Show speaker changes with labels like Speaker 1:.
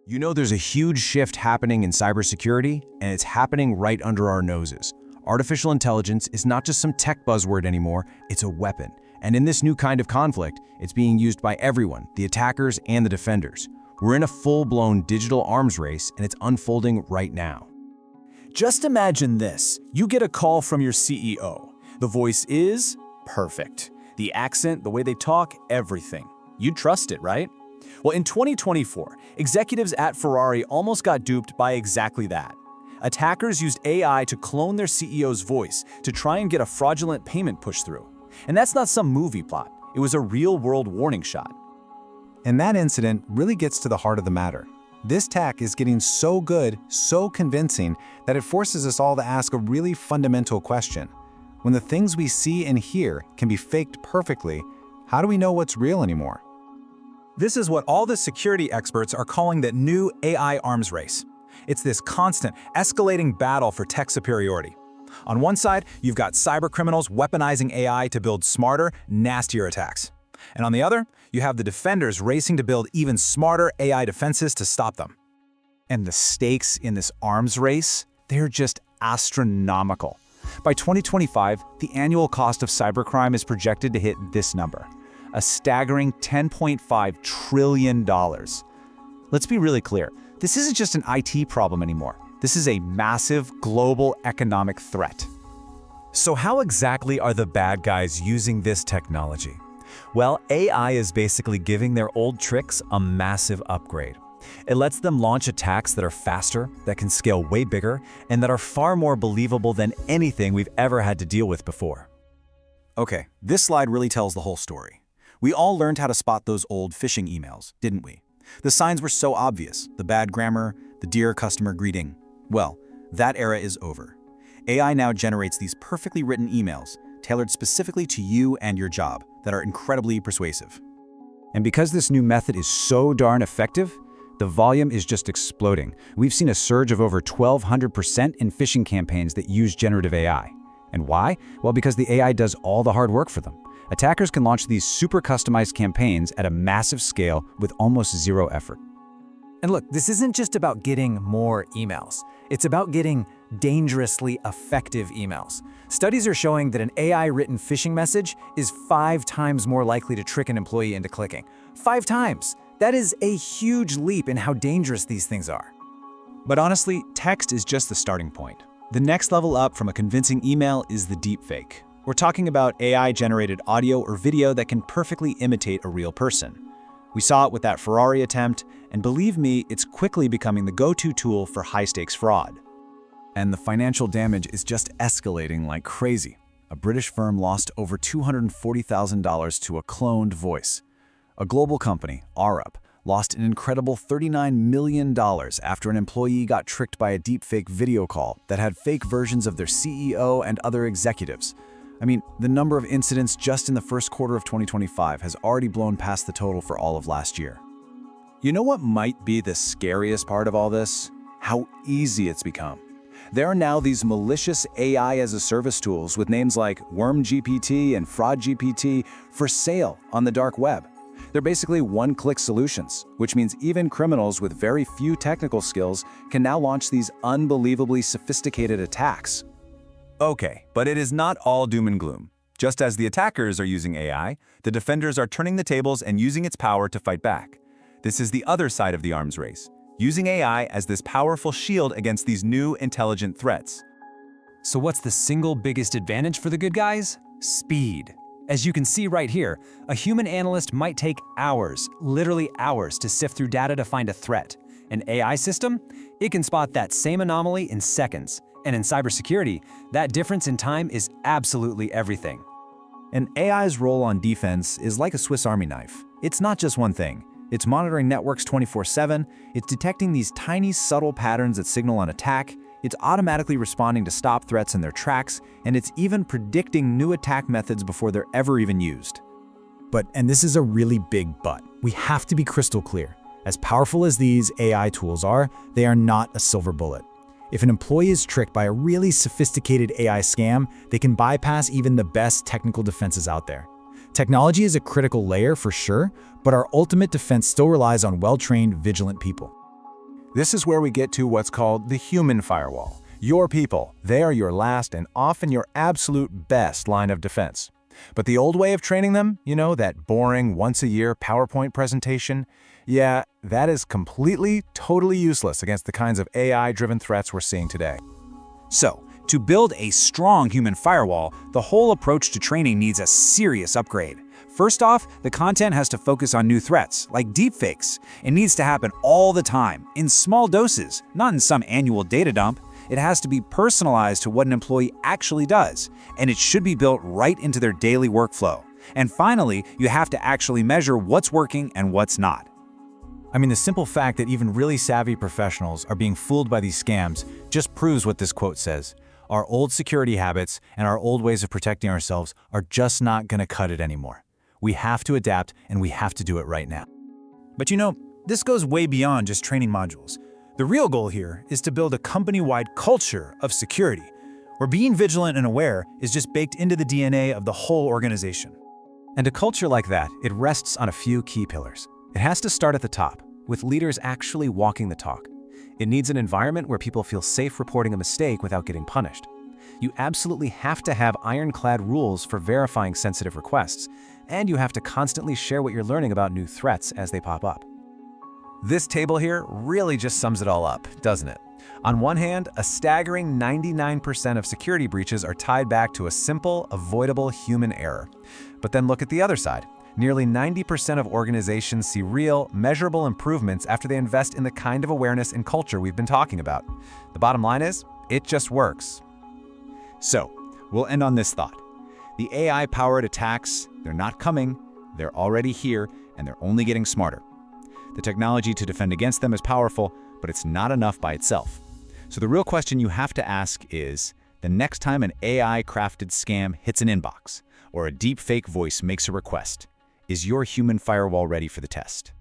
Speaker 1: You know there's a huge shift happening in cybersecurity, and it's happening right under our noses. Artificial intelligence is not just some tech buzzword anymore, it's a weapon. And in this new kind of conflict, it's being used by everyone, the attackers and the defenders. We're in a full-blown digital arms race, and it's unfolding right now.
Speaker 2: Just imagine this. You get a call from your CEO. The voice is perfect. The accent, the way they talk, everything. You'd trust it, right? Well, in 2024, executives at Ferrari almost got duped by exactly that. Attackers used AI to clone their CEO's voice to try and get a fraudulent payment pushed through. And that's not some movie plot. It was a real-world warning shot.
Speaker 3: And that incident really gets to the heart of the matter. This tech is getting so good, so convincing, that it forces us all to ask a really fundamental question. When the things we see and hear can be faked perfectly, how do we know what's real anymore?
Speaker 4: This is what all the security experts are calling the new AI arms race. It's this constant, escalating battle for tech superiority. On one side, you've got cybercriminals weaponizing AI to build smarter, nastier attacks. And on the other, you have the defenders racing to build even smarter AI defenses to stop them. And the stakes in this arms race, they're just astronomical. By 2025, the annual cost of cybercrime is projected to hit this number, a staggering $10.5 trillion. Let's be really clear, this isn't just an IT problem anymore. This is a massive global economic threat.
Speaker 5: So how exactly are the bad guys using this technology? Well, AI is basically giving their old tricks a massive upgrade. It lets them launch attacks that are faster, that can scale way bigger, and that are far more believable than anything we've ever had to deal with before.
Speaker 6: Okay, this slide really tells the whole story. We all learned how to spot those old phishing emails, didn't we? The signs were so obvious, the bad grammar, the dear customer greeting. Well, that era is over. AI now generates these perfectly written emails, tailored specifically to you and your job, that are incredibly persuasive.
Speaker 1: And because this new method is so darn effective, the volume is just exploding. We've seen a surge of over 1,200% in phishing campaigns that use generative AI. And why? Well, because the AI does all the hard work for them. Attackers can launch these super customized campaigns at a massive scale with almost zero effort.
Speaker 7: And look, this isn't just about getting more emails. It's about getting dangerously effective emails. Studies are showing that an AI-written phishing message is 5 times more likely to trick an employee into clicking. 5 times! That is a huge leap in how dangerous these things are.
Speaker 6: But honestly, text is just the starting point. The next level up from a convincing email is the deepfake. We're talking about AI-generated audio or video that can perfectly imitate a real person. We saw it with that Ferrari attempt, and believe me, it's quickly becoming the go-to tool for high-stakes fraud.
Speaker 8: And the financial damage is just escalating like crazy. A British firm lost over $240,000 to a cloned voice. A global company, Arup, lost an incredible $39 million after an employee got tricked by a deepfake video call that had fake versions of their CEO and other executives. I mean, the number of incidents just in the first quarter of 2025 has already blown past the total for all of last year.
Speaker 6: You know what might be the scariest part of all this? How easy it's become. There are now these malicious AI-as-a-service tools with names like WormGPT and FraudGPT for sale on the dark web. They're basically one-click solutions, which means even criminals with very few technical skills can now launch these unbelievably sophisticated attacks.
Speaker 5: Okay, but it is not all doom and gloom. Just as the attackers are using AI, the defenders are turning the tables and using its power to fight back. This is the other side of the arms race, using AI as this powerful shield against these new intelligent threats.
Speaker 7: So what's the single biggest advantage for the good guys? Speed. As you can see right here, a human analyst might take hours, literally hours, to sift through data to find a threat. An AI system? It can spot that same anomaly in seconds. And in cybersecurity, that difference in time is absolutely everything.
Speaker 8: And AI's role on defense is like a Swiss Army knife. It's not just one thing. It's monitoring networks 24/7, it's detecting these tiny, subtle patterns that signal an attack, it's automatically responding to stop threats in their tracks, and it's even predicting new attack methods before they're ever even used.
Speaker 3: But, and this is a really big but, we have to be crystal clear. As powerful as these AI tools are, they are not a silver bullet. If an employee is tricked by a really sophisticated AI scam, they can bypass even the best technical defenses out there. Technology is a critical layer for sure, but our ultimate defense still relies on well-trained, vigilant people.
Speaker 4: This is where we get to what's called the human firewall. Your people, they are your last and often your absolute best line of defense. But the old way of training them, that boring once-a-year PowerPoint presentation, yeah, that is completely, totally useless against the kinds of AI-driven threats we're seeing today.
Speaker 1: So, to build a strong human firewall, the whole approach to training needs a serious upgrade. First off, the content has to focus on new threats, like deepfakes. It needs to happen all the time, in small doses, not in some annual data dump. It has to be personalized to what an employee actually does, and it should be built right into their daily workflow. And finally, you have to actually measure what's working and what's not.
Speaker 3: I mean, the simple fact that even really savvy professionals are being fooled by these scams just proves what this quote says. Our old security habits and our old ways of protecting ourselves are just not going to cut it anymore. We have to adapt, and we have to do it right now.
Speaker 4: But this goes way beyond just training modules. The real goal here is to build a company-wide culture of security, where being vigilant and aware is just baked into the DNA of the whole organization.
Speaker 5: And a culture like that, it rests on a few key pillars. It has to start at the top, with leaders actually walking the talk. It needs an environment where people feel safe reporting a mistake without getting punished. You absolutely have to have ironclad rules for verifying sensitive requests, and you have to constantly share what you're learning about new threats as they pop up. This table here really just sums it all up, doesn't it? On one hand, a staggering 99% of security breaches are tied back to a simple, avoidable human error. But then look at the other side. Nearly 90% of organizations see real, measurable improvements after they invest in the kind of awareness and culture we've been talking about. The bottom line is, it just works.
Speaker 1: So, we'll end on this thought. The AI-powered attacks, they're not coming, they're already here, and they're only getting smarter. The technology to defend against them is powerful, but it's not enough by itself. So the real question you have to ask is, the next time an AI-crafted scam hits an inbox, or a deepfake voice makes a request, is your human firewall ready for the test?